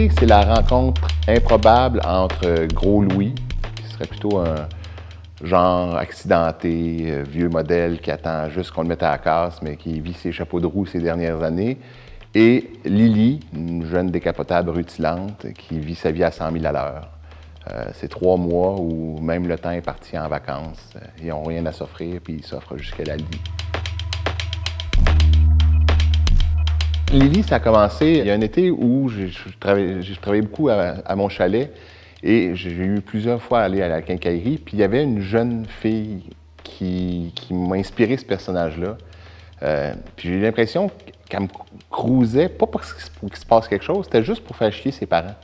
Lily, c'est la rencontre improbable entre Gros Louis, qui serait plutôt un genre accidenté, vieux modèle qui attend juste qu'on le mette à la casse, mais qui vit ses chapeaux de roue ces dernières années, et Lily, une jeune décapotable rutilante qui vit sa vie à 100 000 à l'heure. C'est 3 mois où même le temps est parti en vacances. Ils n'ont rien à s'offrir, puis ils s'offrent jusqu'à la vie. Lily, ça a commencé, il y a un été où j'ai travaillé beaucoup à mon chalet et j'ai eu plusieurs fois à aller à la quincaillerie, puis il y avait une jeune fille qui m'a inspiré ce personnage-là. Puis j'ai eu l'impression qu'elle me cruisait, pas parce qu'il se passe quelque chose, c'était juste pour faire chier ses parents.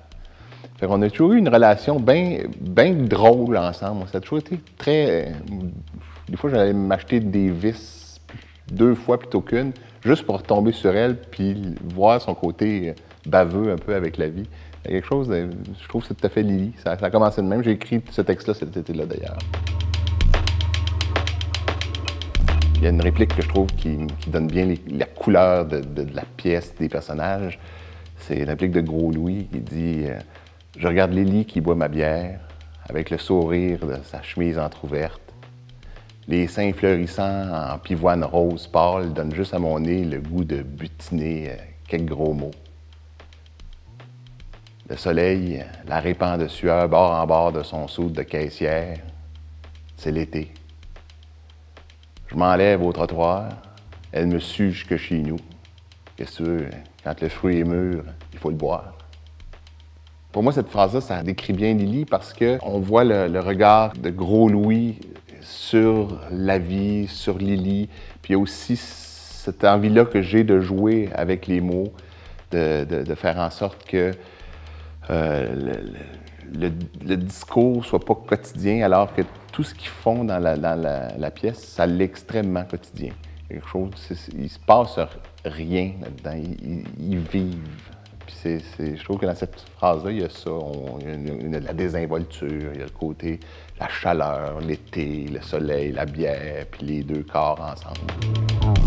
Fait qu'on a toujours eu une relation bien drôle ensemble. Ça a toujours été très... Des fois, j'allais m'acheter des vis 2 fois plutôt qu'une, juste pour tomber sur elle puis voir son côté baveux un peu avec la vie. Il y a quelque chose, je trouve que c'est tout à fait Lily. Ça a commencé de même. J'ai écrit ce texte-là cet été-là, d'ailleurs. Il y a une réplique que je trouve qui donne bien la couleur de la pièce, des personnages. C'est une réplique de Gros Louis qui dit « Je regarde Lily qui boit ma bière avec le sourire de sa chemise entrouverte. Les seins fleurissants en pivoine rose pâle donnent juste à mon nez le goût de butiner quelques gros mots. Le soleil la répand de sueur bord en bord de son soude de caissière. C'est l'été. Je m'enlève au trottoir, elle me sue jusque chez nous. Qu'est-ce que tu veux, quand le fruit est mûr, il faut le boire. » Pour moi, cette phrase-là, ça décrit bien Lily parce qu'on voit le regard de Gros Louis sur la vie, sur Lily. Puis il y a aussi cette envie-là que j'ai de jouer avec les mots, de faire en sorte que le discours soit pas quotidien, alors que tout ce qu'ils font dans la pièce, ça l'est extrêmement quotidien. Quelque chose, il se passe rien là-dedans, ils vivent. Puis je trouve que dans cette phrase-là, il y a ça, il y a la désinvolture, il y a le côté, la chaleur, l'été, le soleil, la bière, puis les 2 corps ensemble.